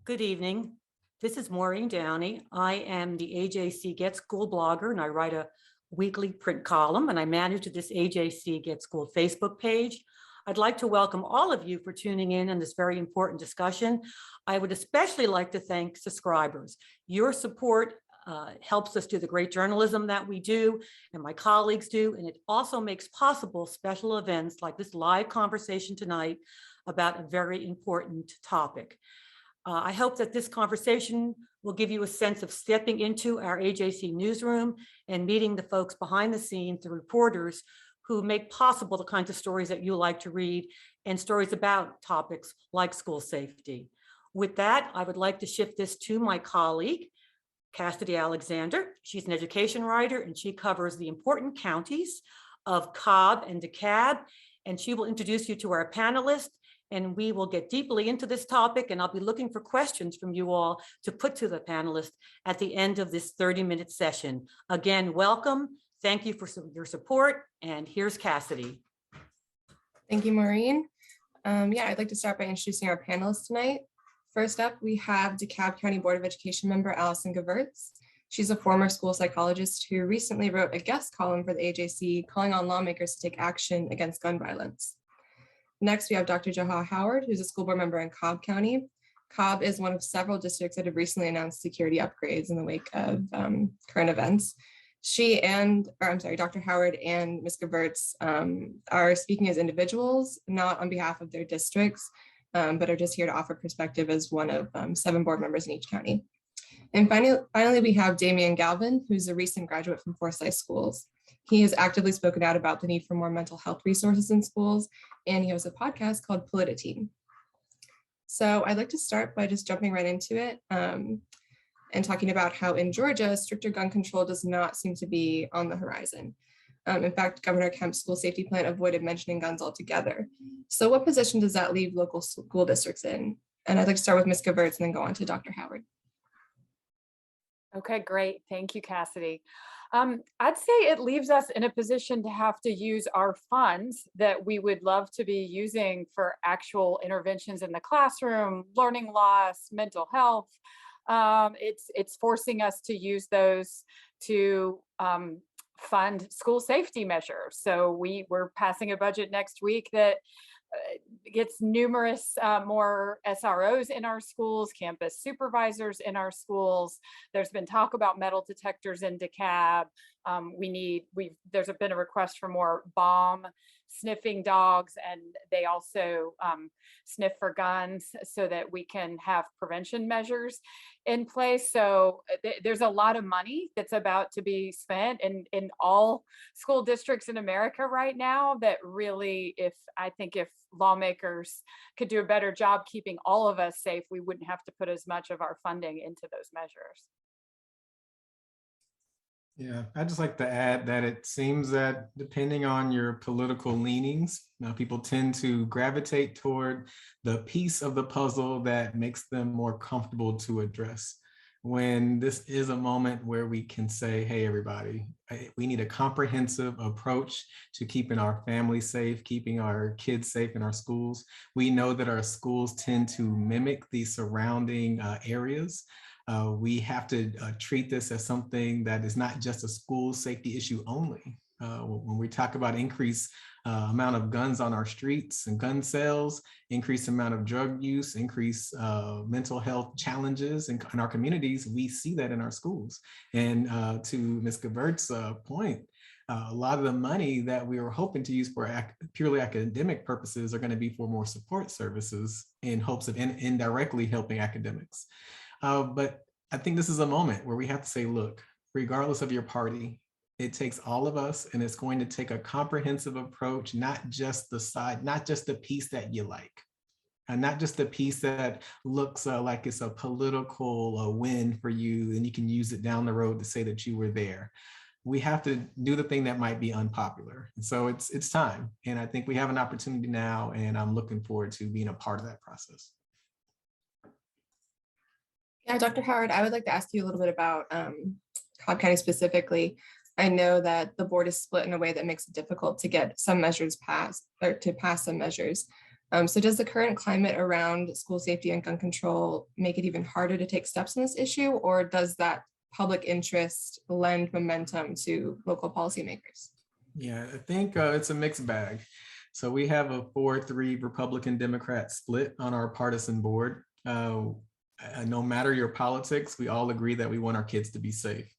Good evening. This is Maureen Downey. I am the AJC Get School blogger, and I write a weekly print column, and I manage this AJC Get School Facebook page. I'd like to welcome all of you for tuning in on this very important discussion. I would especially like to thank subscribers. Your support helps us do the great journalism that we do and my colleagues do, and it also makes possible special events like this live conversation tonight about a very important topic. I hope that this conversation will give you a sense of stepping into our AJC newsroom and meeting the folks behind the scenes, the reporters who make possible the kinds of stories that you like to read and stories about topics like school safety. With that, I would like to shift this to my colleague, Cassidy Alexander. She's an education writer and she covers the important counties of Cobb and DeKalb, and she will introduce you to our panelists. And we will get deeply into this topic, and I'll be looking for questions from you all to put to the panelists at the end of this 30-minute session. Again, welcome. Thank you for your support, and here's Cassidy. Thank you, Maureen. I'd like to start by introducing our panelists tonight. First up, we have DeKalb County Board of Education member Allison Gewirtz. She's a former school psychologist who recently wrote a guest column for the AJC calling on lawmakers to take action against gun violence. Next, we have Dr. Johar Howard, who's a school board member in Cobb County. Cobb is one of several districts that have recently announced security upgrades in the wake of current events. Dr. Howard and Ms. Gewirtz are speaking as individuals, not on behalf of their districts, but are just here to offer perspective as one of 7 board members in each county. And finally, we have Damian Galvin, who's a recent graduate from Forsyth Schools. He has actively spoken out about the need for more mental health resources in schools, and he has a podcast called Polititeen. So I'd like to start by just jumping right into it and talking about how in Georgia, stricter gun control does not seem to be on the horizon. In fact, Governor Kemp's school safety plan avoided mentioning guns altogether. So what position does that leave local school districts in? And I'd like to start with Ms. Gewirtz and then go on to Dr. Howard. Okay, great. Thank you, Cassidy. I'd say it leaves us in a position to have to use our funds that we would love to be using for actual interventions in the classroom, learning loss, mental health. It's forcing us to use those to fund school safety measures. So we're passing a budget next week that gets numerous more SROs in our schools, campus supervisors in our schools. There's been talk about metal detectors in DeKalb. There's been a request for more bomb sniffing dogs, and they also sniff for guns so that we can have prevention measures in place. So there's a lot of money that's about to be spent in all school districts in America right now that really, if lawmakers could do a better job keeping all of us safe, we wouldn't have to put as much of our funding into those measures. Yeah, I'd just like to add that it seems that depending on your political leanings, people tend to gravitate toward the piece of the puzzle that makes them more comfortable to address. When this is a moment where we can say, hey, everybody, we need a comprehensive approach to keeping our families safe, keeping our kids safe in our schools. We know that our schools tend to mimic the surrounding areas. We have to treat this as something that is not just a school safety issue only. When we talk about increased amount of guns on our streets and gun sales, increased amount of drug use, increased mental health challenges in our communities, we see that in our schools. And to Ms. Gewirtz's point, a lot of the money that we were hoping to use for purely academic purposes are going to be for more support services in hopes of indirectly helping academics. But I think this is a moment where we have to say, look, regardless of your party, it takes all of us, and it's going to take a comprehensive approach, not just the piece that you like, and not just the piece that looks like it's a political win for you, and you can use it down the road to say that you were there. We have to do the thing that might be unpopular. And so it's time, and I think we have an opportunity now, and I'm looking forward to being a part of that process. Yeah, Dr. Howard, I would like to ask you a little bit about Cobb County specifically. I know that the board is split in a way that makes it difficult to get some measures passed, or to pass some measures. So does the current climate around school safety and gun control make it even harder to take steps in this issue, or does that public interest lend momentum to local policymakers? Yeah, I think it's a mixed bag. So we have a 4-3 Republican Democrat split on our partisan board. No matter your politics, we all agree that we want our kids to be safe.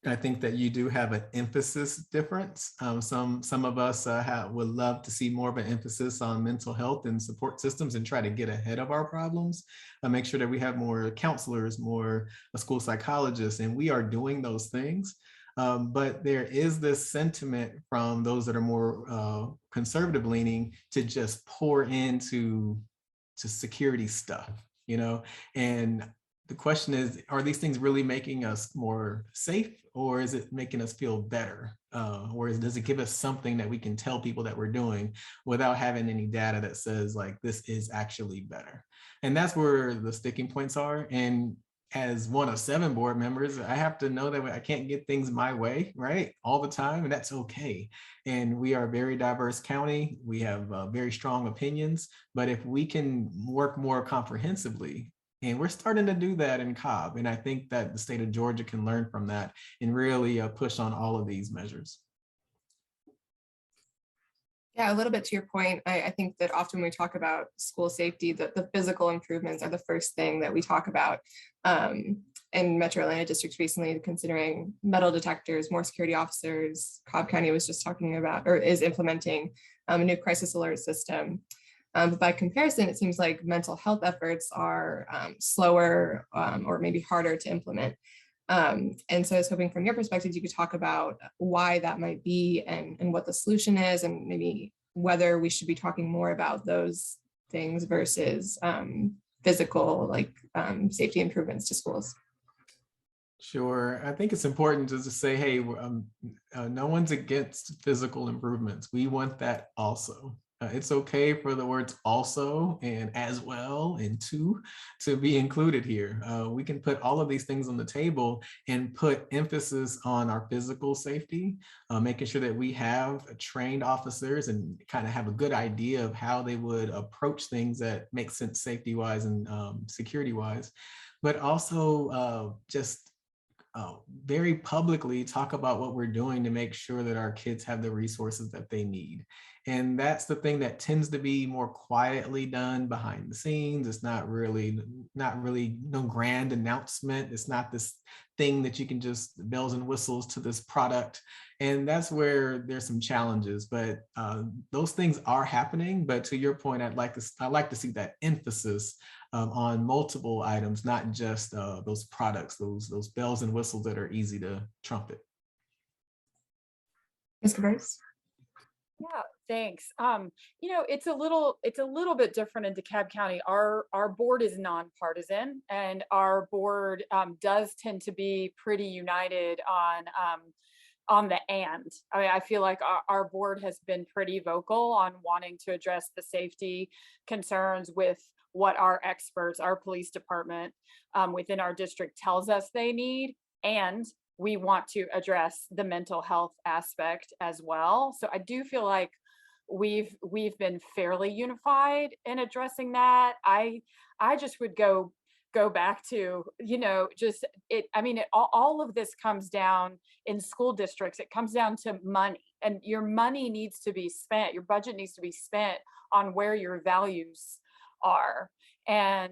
I think that you do have an emphasis difference. Some of us would love to see more of an emphasis on mental health and support systems and try to get ahead of our problems, make sure that we have more counselors, more school psychologists, and we are doing those things. But there is this sentiment from those that are more conservative leaning to just pour into security stuff, and the question is, are these things really making us more safe, or is it making us feel better? Or does it give us something that we can tell people that we're doing without having any data that says like, this is actually better? And that's where the sticking points are. And as one of 7 board members, I have to know that I can't get things my way, right, all the time, and that's okay. And we are a very diverse county. We have very strong opinions, but if we can work more comprehensively, and we're starting to do that in Cobb, and I think that the state of Georgia can learn from that and really push on all of these measures. Yeah, a little bit to your point, I think that often when we talk about school safety, the physical improvements are the first thing that we talk about. In Metro Atlanta districts recently, considering metal detectors, more security officers. Cobb County was just talking about, or is implementing a new crisis alert system. But by comparison, it seems like mental health efforts are slower or maybe harder to implement. And so I was hoping from your perspective, you could talk about why that might be and what the solution is, and maybe whether we should be talking more about those things versus physical, like safety improvements to schools. Sure. I think it's important to just say, hey, no one's against physical improvements. We want that also. It's okay for the words also and as well and to be included here. We can put all of these things on the table and put emphasis on our physical safety, making sure that we have trained officers and kind of have a good idea of how they would approach things that make sense safety-wise and security-wise, but also just very publicly talk about what we're doing to make sure that our kids have the resources that they need. And that's the thing that tends to be more quietly done behind the scenes. It's not really no grand announcement. It's not this thing that you can just bells and whistles to this product. And that's where there's some challenges, but those things are happening. But to your point, I'd like to see that emphasis on multiple items, not just those products, those bells and whistles that are easy to trumpet. Ms. Cabarrus? Yeah, thanks. It's a little bit different in DeKalb County. Our board is nonpartisan, and our board does tend to be pretty united on the and. I mean, I feel like our board has been pretty vocal on wanting to address the safety concerns with what our experts, our police department within our district tells us they need, and we want to address the mental health aspect as well. So I do feel like we've been fairly unified in addressing that. I just would go back to, all of this comes down in school districts. It comes down to money, and your money needs to be spent. Your budget needs to be spent on where your values are. And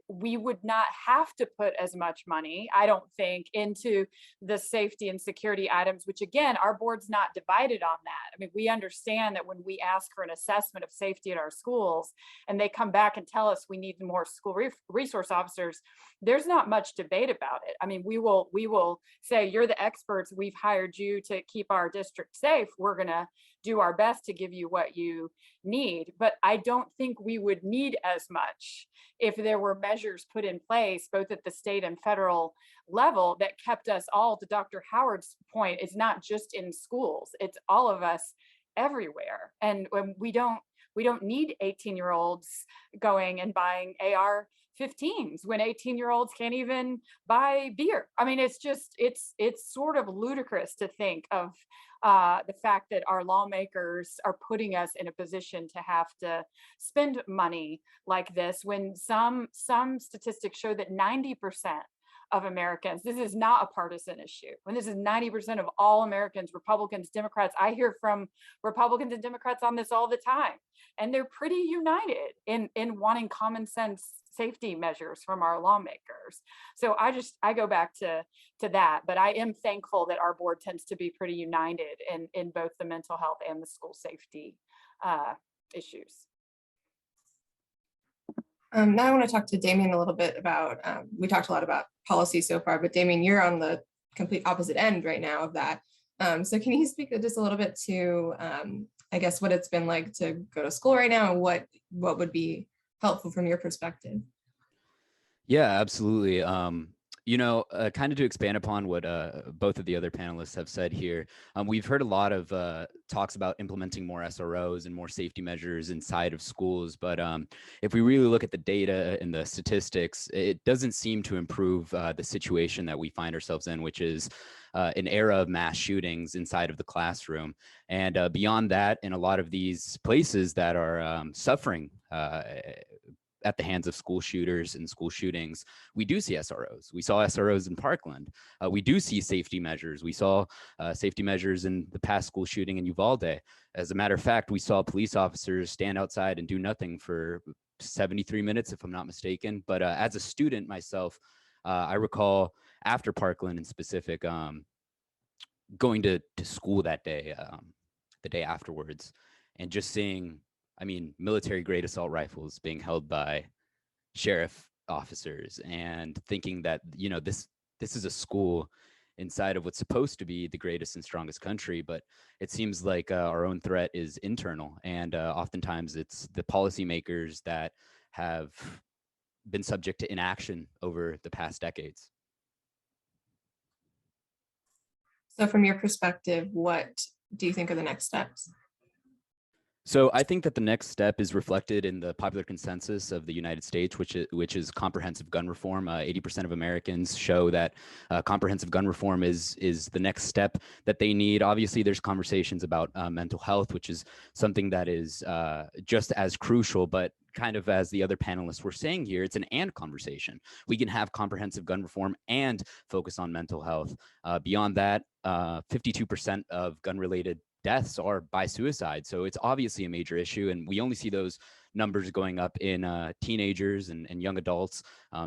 we would not have to put as much money, I don't think, into the safety and security items, which again, our board's not divided on that. I mean, we understand that when we ask for an assessment of safety at our schools and they come back and tell us we need more school resource officers, there's not much debate about it. I mean, we will say, you're the experts, we've hired you to keep our district safe. We're gonna do our best to give you what you need. But I don't think we would need as much if there were measures put in place, both at the state and federal level, that kept us all, to Dr. Howard's point, it's not just in schools, it's all of us everywhere. And when we don't We don't need 18-year-olds going and buying AR-15s when 18-year-olds can't even buy beer. I mean, it's just, it's sort of ludicrous to think of the fact that our lawmakers are putting us in a position to have to spend money like this when some statistics show that 90% of Americans, this is not a partisan issue, when this is 90% of all Americans, Republicans, Democrats. I hear from Republicans and Democrats on this all the time, and they're pretty united in wanting common sense safety measures from our lawmakers. So I go back to that, but I am thankful that our board tends to be pretty united in both the mental health and the school safety issues. Now I want to talk to Damien a little bit about, we talked a lot about policy so far, but Damien, you're on the complete opposite end right now of that. So can you speak just a little bit to, I guess, what it's been like to go to school right now and what would be helpful from your perspective? Yeah, absolutely. Kind of to expand upon what both of the other panelists have said here, we've heard a lot of talks about implementing more SROs and more safety measures inside of schools. But if we really look at the data and the statistics, it doesn't seem to improve the situation that we find ourselves in, which is an era of mass shootings inside of the classroom. And beyond that, in a lot of these places that are suffering at the hands of school shooters and school shootings, we do see SROs. We saw SROs in Parkland. We do see safety measures. We saw safety measures in the past school shooting in Uvalde. As a matter of fact, we saw police officers stand outside and do nothing for 73 minutes, if I'm not mistaken. But as a student myself, I recall after Parkland in specific, going to school that day, the day afterwards, and just seeing, I mean, military grade assault rifles being held by sheriff officers, and thinking that, you know, this is a school inside of what's supposed to be the greatest and strongest country, but it seems like our own threat is internal, and oftentimes it's the policymakers that have been subject to inaction over the past decades. So from your perspective, what do you think are the next steps? So I think that the next step is reflected in the popular consensus of the United States, which is comprehensive gun reform. 80% of Americans show that comprehensive gun reform is the next step that they need. Obviously, there's conversations about mental health, which is something that is just as crucial, but kind of as the other panelists were saying here, it's an and conversation. We can have comprehensive gun reform and focus on mental health. Beyond that, 52% of gun-related deaths are by suicide. So it's obviously a major issue, and we only see those numbers going up in teenagers and young adults.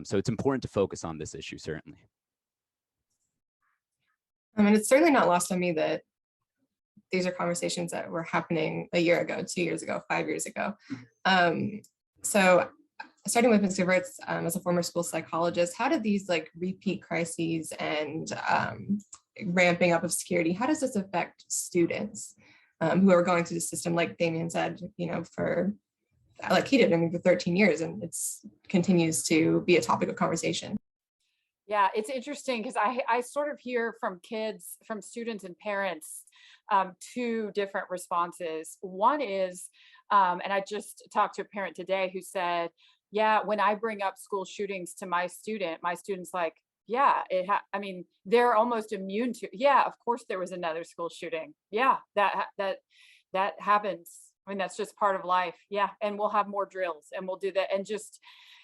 So it's important to focus on this issue, certainly. I mean, it's certainly not lost on me that these are conversations that were happening a year ago, 2 years ago, 5 years ago. So starting with Ms. Gevertz, as a former school psychologist, how did these like repeat crises and ramping up of security, how does this affect students who are going through the system, like Damien said, you know, for like he did, I mean, for 13 years, and it's continues to be a topic of conversation? Yeah, it's interesting because I sort of hear from kids, from students and parents, two different responses. One is, and I just talked to a parent today who said, yeah, when I bring up school shootings to my student's like, yeah, I mean, they're almost immune to, yeah, of course there was another school shooting. Yeah, that happens. I mean, that's just part of life. Yeah, and we'll have more drills and we'll do that. And just,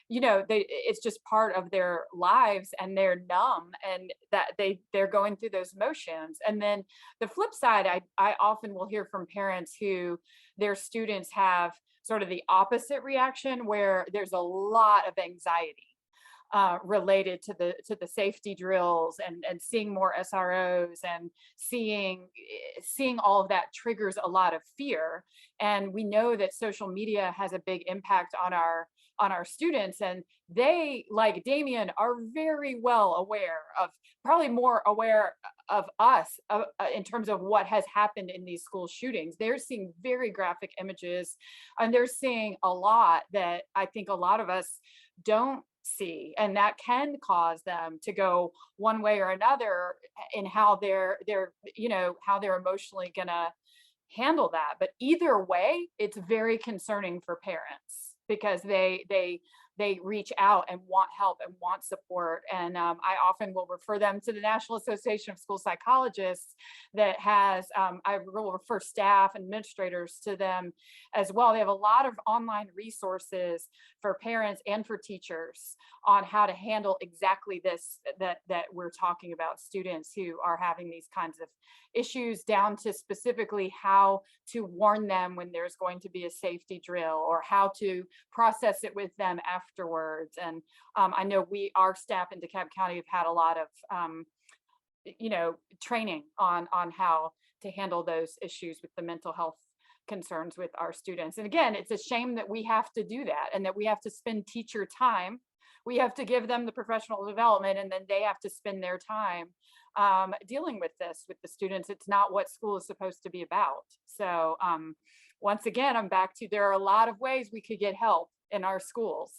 you know, it's just part of their lives, and they're numb, and that they're going through those motions. And then the flip side, I often will hear from parents who their students have sort of the opposite reaction, where there's a lot of anxiety related to the safety drills, and seeing more SROs and seeing all of that triggers a lot of fear. And we know that social media has a big impact on our students, and they, like Damien, are very well aware of, probably more aware of us in terms of what has happened in these school shootings. They're seeing very graphic images, and they're seeing a lot that I think a lot of us don't see, and that can cause them to go one way or another in how they're you know, how they're emotionally gonna handle that. But either way, it's very concerning for parents because they reach out and want help and want support. And I often will refer them to the National Association of School Psychologists that has, I will refer staff and administrators to them as well. They have a lot of online resources for parents and for teachers on how to handle exactly this that we're talking about, students who are having these kinds of issues, down to specifically how to warn them when there's going to be a safety drill, or how to process it with them afterwards. And I know our staff in DeKalb County have had a lot of training on how to handle those issues with the mental health concerns with our students. And again, it's a shame that we have to do that, and that we have to spend teacher time. We have to give them the professional development, and then they have to spend their time dealing with this with the students. It's not what school is supposed to be about. So once again, I'm back to, there are a lot of ways we could get help in our schools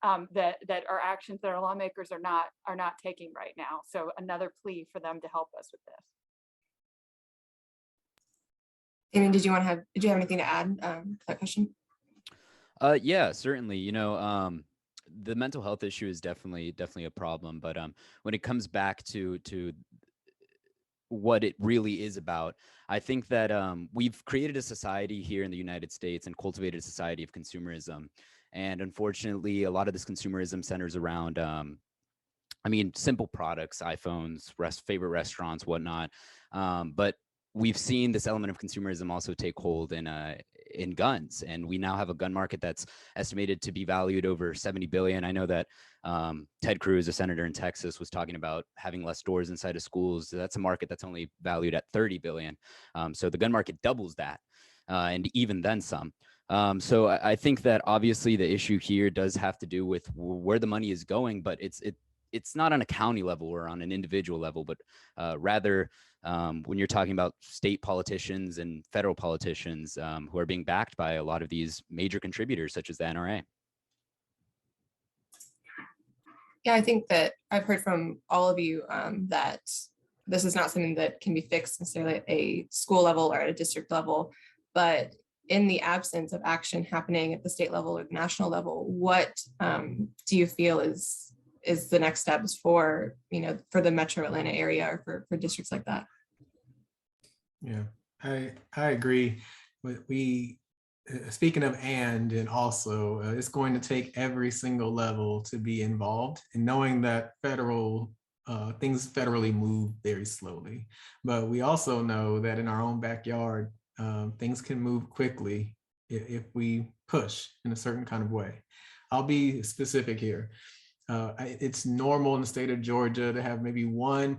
that are actions that our lawmakers are not taking right now. So another plea for them to help us with this. Amy, did you have anything to add to that question? Yeah, certainly. The mental health issue is definitely a problem, but when it comes back to what it really is about, I think that we've created a society here in the United States and cultivated a society of consumerism. And unfortunately, a lot of this consumerism centers around, simple products, iPhones, favorite restaurants, whatnot. But we've seen this element of consumerism also take hold in guns, and we now have a gun market that's estimated to be valued over 70 billion. I know that Ted Cruz, a senator in Texas, was talking about having less doors inside of schools. That's a market that's only valued at 30 billion. So the gun market doubles that, and even then some. So I think that obviously the issue here does have to do with where the money is going, but it's not on a county level or on an individual level, but rather when you're talking about state politicians and federal politicians who are being backed by a lot of these major contributors, such as the NRA. Yeah, I think that I've heard from all of you that this is not something that can be fixed necessarily at a school level or at a district level, but in the absence of action happening at the state level or the national level, what do you feel is the next steps for the Metro Atlanta area or for districts like that? Yeah, I agree. But speaking of and also, it's going to take every single level to be involved, and knowing that things federally move very slowly. But we also know that in our own backyard, things can move quickly if we push in a certain kind of way. I'll be specific here. It's normal in the state of Georgia to have maybe one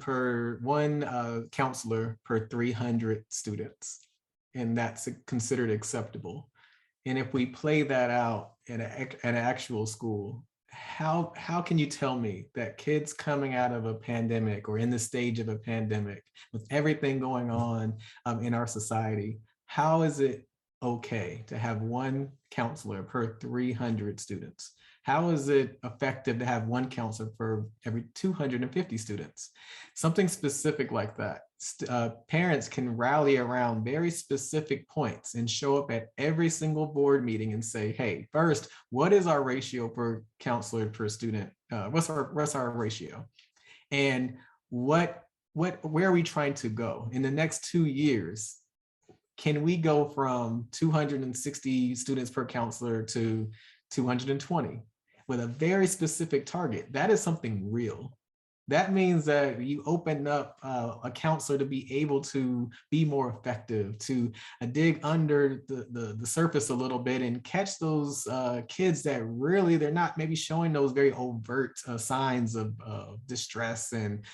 counselor per 300 students, and that's considered acceptable. And if we play that out at an actual school, how can you tell me that kids coming out of a pandemic or in the stage of a pandemic with everything going on in our society, how is it okay to have one counselor per 300 students? How is it effective to have one counselor for every 250 students? Something specific like that. Parents can rally around very specific points and show up at every single board meeting and say, hey, first, what is our ratio per counselor per student? What's our ratio? And where are we trying to go? In the next 2 years, can we go from 260 students per counselor to 220 with a very specific target? That is something real. That means that you open up a counselor to be able to be more effective, to dig under the surface a little bit and catch those kids that really, they're not maybe showing those very overt signs of distress and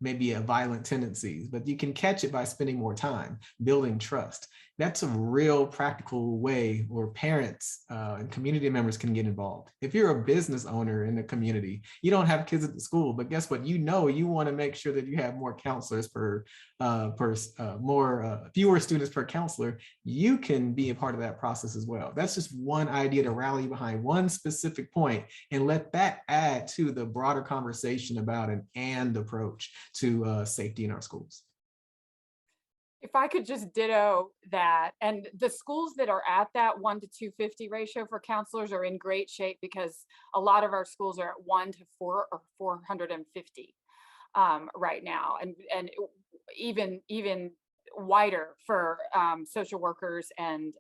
maybe violent tendencies, but you can catch it by spending more time building trust. That's a real practical way where parents and community members can get involved. If you're a business owner in the community, you don't have kids at the school, but guess what? You want to make sure that you have more counselors fewer students per counselor. You can be a part of that process as well. That's just one idea to rally behind one specific point and let that add to the broader conversation about an and approach to safety in our schools. If I could just ditto that, and the schools that are at that 1 to 250 ratio for counselors are in great shape, because a lot of our schools are at 1 to 4 or 450 right now, and even wider for social workers and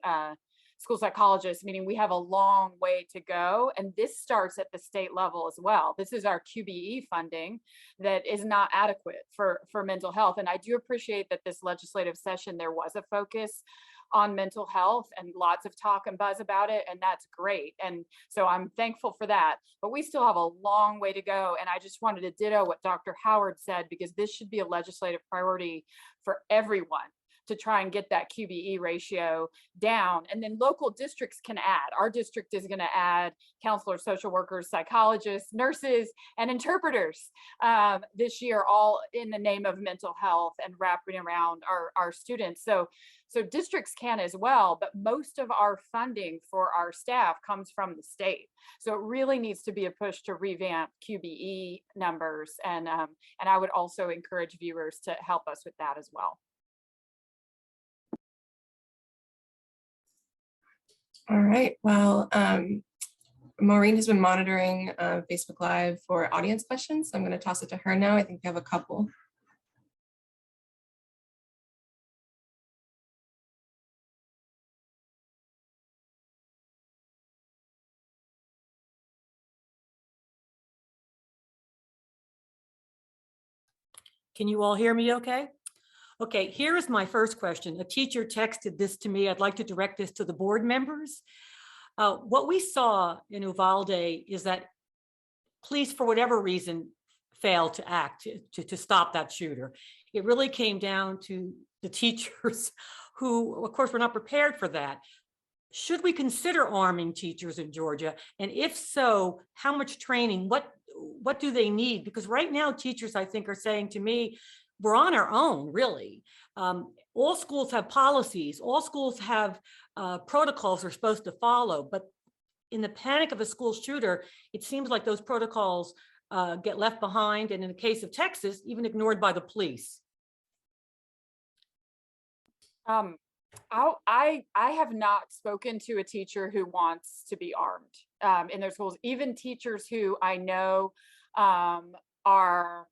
school psychologists, meaning we have a long way to go. And this starts at the state level as well. This is our QBE funding that is not adequate for mental health. And I do appreciate that this legislative session, there was a focus on mental health and lots of talk and buzz about it. And that's great. And so I'm thankful for that. But we still have a long way to go. And I just wanted to ditto what Dr. Howard said, because this should be a legislative priority for everyone to try and get that QBE ratio down. And then local districts can add. Our district is going to add counselors, social workers, psychologists, nurses, and interpreters this year, all in the name of mental health and wrapping around our students. So districts can as well, but most of our funding for our staff comes from the state. So it really needs to be a push to revamp QBE numbers. And I would also encourage viewers to help us with that as well. All right, well, Maureen has been monitoring Facebook Live for audience questions. So I'm going to toss it to her now. I think we have a couple. Can you all hear me okay? Okay, here is my first question. A teacher texted this to me. I'd like to direct this to the board members. What we saw in Uvalde is that police, for whatever reason, failed to act to stop that shooter. It really came down to the teachers who, of course, were not prepared for that. Should we consider arming teachers in Georgia? And if so, how much training? What do they need? Because right now, teachers, I think, are saying to me, we're on our own, really. All schools have policies. All schools have protocols they're supposed to follow. But in the panic of a school shooter, it seems like those protocols get left behind. And in the case of Texas, even ignored by the police. I have not spoken to a teacher who wants to be armed in their schools. Even teachers who I know are,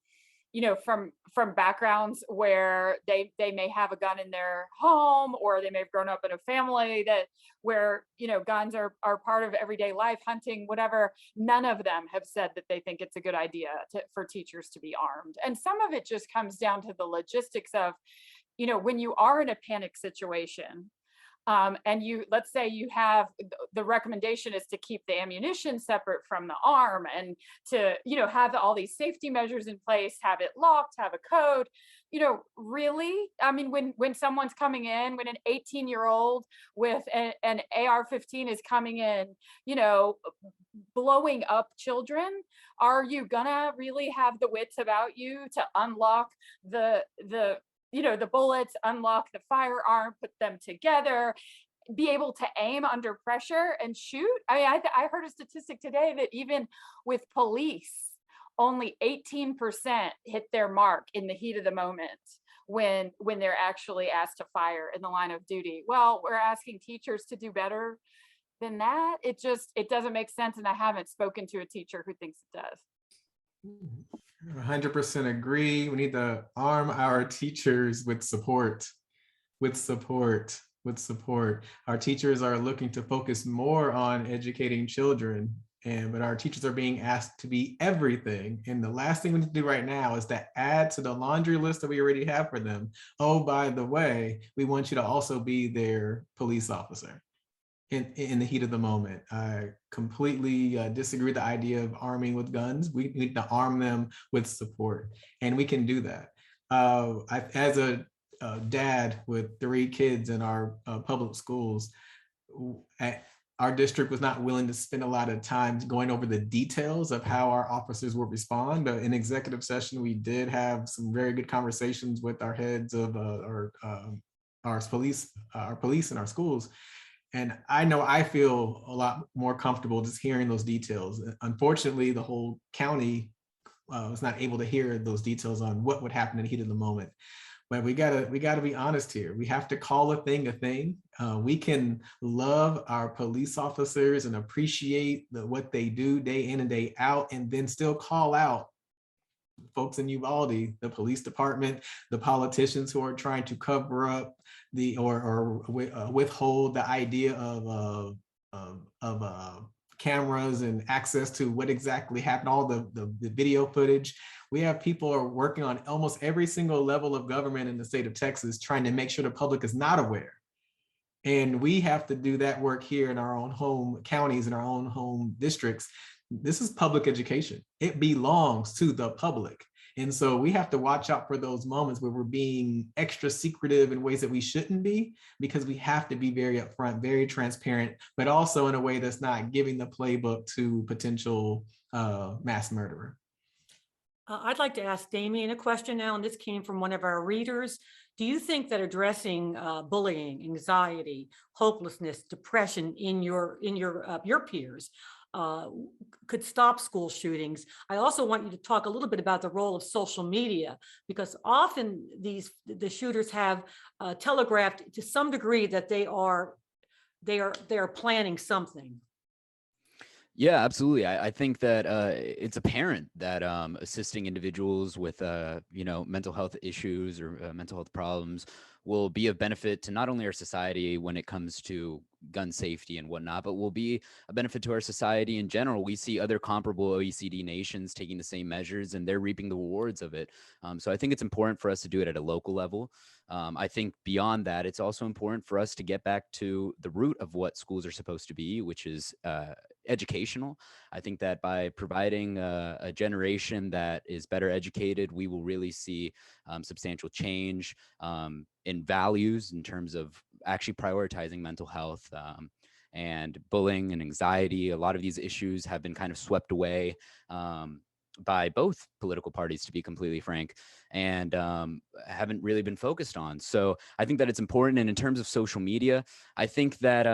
from backgrounds where they may have a gun in their home, or they may have grown up in a family where guns are part of everyday life, hunting, whatever. None of them have said that they think it's a good idea for teachers to be armed. And some of it just comes down to the logistics of, when you are in a panic situation, and let's say you have, the recommendation is to keep the ammunition separate from the arm, and to, have all these safety measures in place, have it locked, have a code, really, I mean, when someone's coming in, when an 18-year-old with an AR-15 is coming in, blowing up children, are you gonna really have the wits about you to unlock the bullets, unlock the firearm, put them together, be able to aim under pressure and shoot? I mean, I heard a statistic today that even with police, only 18% hit their mark in the heat of the moment when they're actually asked to fire in the line of duty. Well, we're asking teachers to do better than that. It doesn't make sense. And I haven't spoken to a teacher who thinks it does. 100% agree. We need to arm our teachers with support. Our teachers are looking to focus more on educating children, but our teachers are being asked to be everything. And the last thing we need to do right now is to add to the laundry list that we already have for them. Oh, by the way, we want you to also be their police officer in the heat of the moment. I completely disagree with the idea of arming with guns. We need to arm them with support, and we can do that. As a dad with 3 kids in our public schools, our district was not willing to spend a lot of time going over the details of how our officers would respond. But in executive session, we did have some very good conversations with our heads of our police in our schools. And I know I feel a lot more comfortable just hearing those details. Unfortunately, the whole county was not able to hear those details on what would happen in the heat of the moment. But we gotta be honest here. We have to call a thing a thing. We can love our police officers and appreciate what they do day in and day out, and then still call out folks in Uvalde, the police department, the politicians who are trying to cover up or withhold the idea of cameras and access to what exactly happened, all the video footage. We have people are working on almost every single level of government in the state of Texas, trying to make sure the public is not aware. And we have to do that work here in our own home counties and our own home districts. This is public education. It belongs to the public. And so we have to watch out for those moments where we're being extra secretive in ways that we shouldn't be, because we have to be very upfront, very transparent, but also in a way that's not giving the playbook to potential mass murderer. I'd like to ask Damien a question now, and this came from one of our readers. Do you think that addressing bullying, anxiety, hopelessness, depression in your peers could stop school shootings? I also want you to talk a little bit about the role of social media, because often the shooters have telegraphed to some degree that they are planning something. Yeah, absolutely. I think that it's apparent that assisting individuals with mental health issues or mental health problems will be of benefit to not only our society when it comes to gun safety and whatnot, but will be a benefit to our society in general. We see other comparable OECD nations taking the same measures, and they're reaping the rewards of it. So I think it's important for us to do it at a local level. I think beyond that, it's also important for us to get back to the root of what schools are supposed to be, which is educational. I think that by providing a generation that is better educated, we will really see substantial change in values in terms of actually prioritizing mental health and bullying and anxiety. A lot of these issues have been kind of swept away by both political parties, to be completely frank, and haven't really been focused on. So I think that it's important. And in terms of social media, I think that,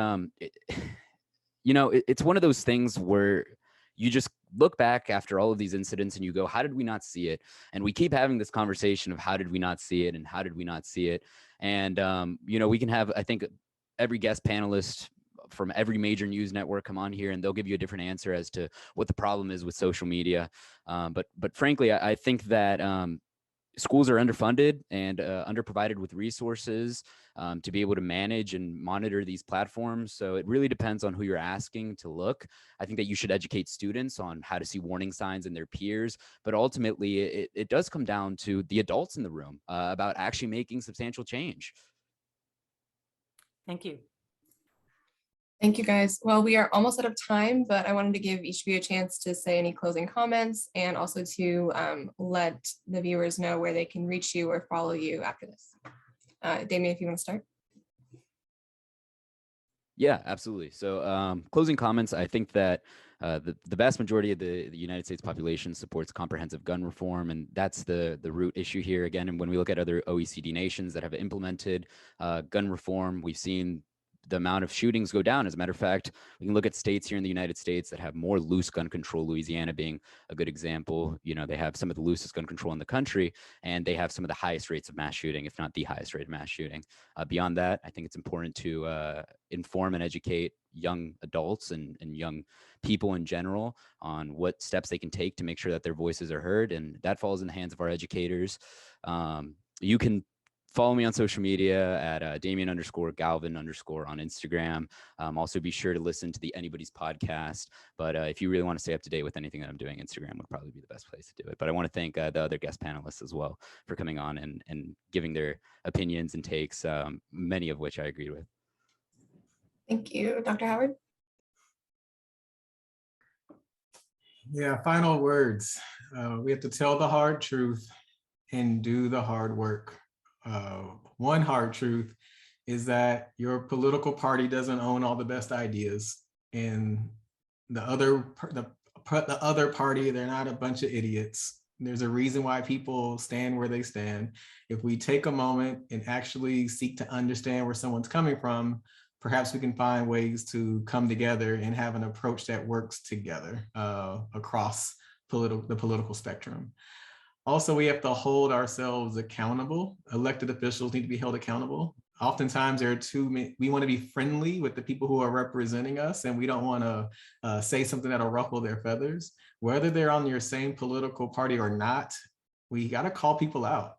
it's one of those things where you just look back after all of these incidents and you go, how did we not see it? And we keep having this conversation of how did we not see it and how did we not see it? And, we can have, I think, every guest panelist from every major news network come on here and they'll give you a different answer as to what the problem is with social media. But frankly, I think that schools are underfunded and underprovided with resources to be able to manage and monitor these platforms. So it really depends on who you're asking to look. I think that you should educate students on how to see warning signs in their peers, but ultimately it does come down to the adults in the room about actually making substantial change. Thank you. Thank you, guys. Well, we are almost out of time, but I wanted to give each of you a chance to say any closing comments and also to let the viewers know where they can reach you or follow you after this. Damien, if you want to start. Yeah, absolutely. So closing comments, I think that the vast majority of the United States population supports comprehensive gun reform, and that's the root issue here. Again, and when we look at other OECD nations that have implemented gun reform, we've seen the amount of shootings go down. As a matter of fact, we can look at states here in the United States that have more loose gun control, Louisiana being a good example. They have some of the loosest gun control in the country, and they have some of the highest rates of mass shooting, if not the highest rate of mass shooting. Beyond that, I think it's important to inform and educate young adults and young people in general on what steps they can take to make sure that their voices are heard, and that falls in the hands of our educators. You can follow me on social media at Damien_Galvin_ on Instagram. Also be sure to listen to the Anybody's podcast. But if you really want to stay up to date with anything that I'm doing, Instagram would probably be the best place to do it. But I want to thank the other guest panelists as well for coming on and giving their opinions and takes, many of which I agreed with. Thank you. Dr. Howard? Yeah, final words. We have to tell the hard truth and do the hard work. One hard truth is that your political party doesn't own all the best ideas, and the other party, they're not a bunch of idiots. There's a reason why people stand where they stand. If we take a moment and actually seek to understand where someone's coming from, perhaps we can find ways to come together and have an approach that works together across the political spectrum. Also, we have to hold ourselves accountable. Elected officials need to be held accountable. Oftentimes there are too many, we want to be friendly with the people who are representing us, and we don't want to say something that'll ruffle their feathers. Whether they're on your same political party or not, we got to call people out.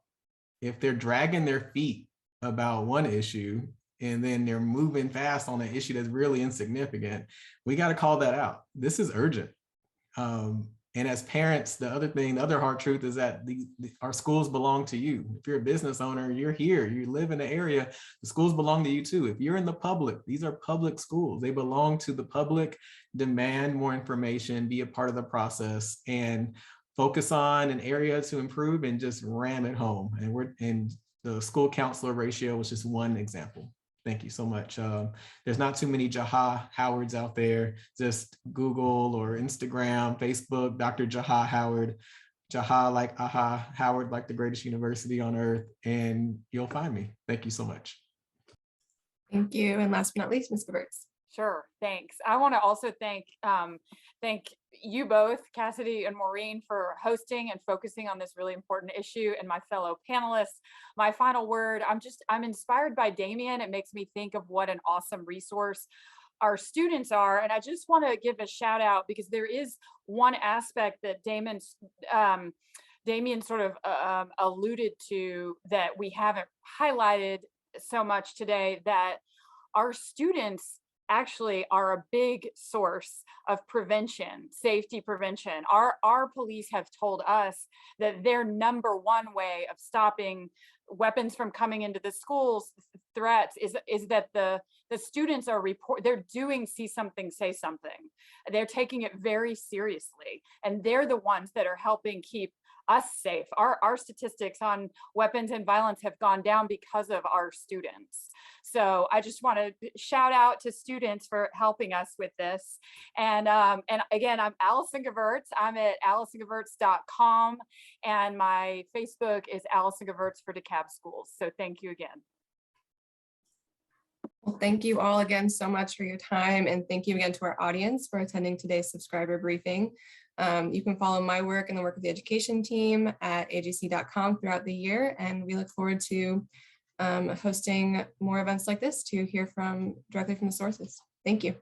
If they're dragging their feet about one issue and then they're moving fast on an issue that's really insignificant, we got to call that out. This is urgent. And as parents, the other hard truth is that our schools belong to you. If you're a business owner, you're here, you live in the area, the schools belong to you too. If you're in the public, these are public schools. They belong to the public. Demand more information, be a part of the process, and focus on an area to improve and just ram it home. And the school counselor ratio was just one example. Thank you so much. There's not too many Johar Howards out there. Just Google or Instagram, Facebook, Dr. Johar Howard, Johar like aha, Howard like the greatest university on earth, and you'll find me. Thank you so much. Thank you. And last but not least, Ms. Gevertz. Sure, thanks. I want to also thank you both, Cassidy and Maureen, for hosting and focusing on this really important issue, and my fellow panelists. My final word, I'm inspired by Damien. It makes me think of what an awesome resource our students are. And I just want to give a shout out, because there is one aspect that Damien sort of alluded to that we haven't highlighted so much today, that our students actually are a big source of prevention, safety prevention. Our police have told us that their number one way of stopping weapons from coming into the schools, threats, is that the students are they're doing see something, say something. They're taking it very seriously, and they're the ones that are helping keep us safe. Our statistics on weapons and violence have gone down because of our students. So I just want to shout out to students for helping us with this. And again, I'm Allison Gevertz. I'm at AllisonGevertz.com, and my Facebook is Allison Gevertz for DeKalb Schools. So thank you again. Well, thank you all again so much for your time, and thank you again to our audience for attending today's subscriber briefing. You can follow my work and the work of the education team at ajc.com throughout the year, and we look forward to hosting more events like this to hear directly from the sources. Thank you.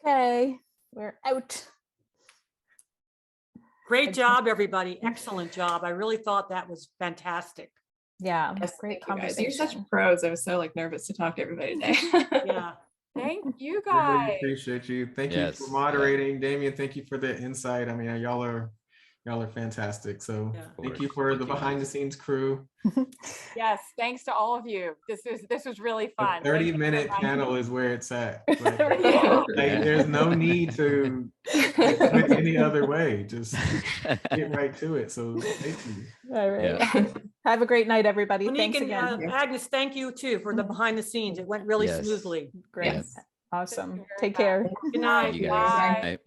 Okay, we're out. Great job, everybody. Excellent job. I really thought that was fantastic. Yeah, Yes, great thank you guys. You're conversation. such pros. I was so nervous to talk to everybody today. Yeah. Thank you I guys. really appreciate you. Thank you Yes, for yeah. moderating. Damien, thank you for the insight. I mean, y'all are fantastic. So Yeah. thank you Of for course. the Thank you. behind the scenes crew. Yes, thanks to all of you. This was really A fun. Thank you for 30-minute reminding panel me. is where it's at. Like, Yeah. like, there's no need to do it any other way. Just get right to it. So thank you. All right. Yeah. Have a great night, everybody. Monique Thanks and again. Agnes, thank you too for the behind the scenes. It went really Yes. smoothly. Great. Yes. Awesome. Thank you very Take much. care. Good night. Thank you Bye. guys. Night.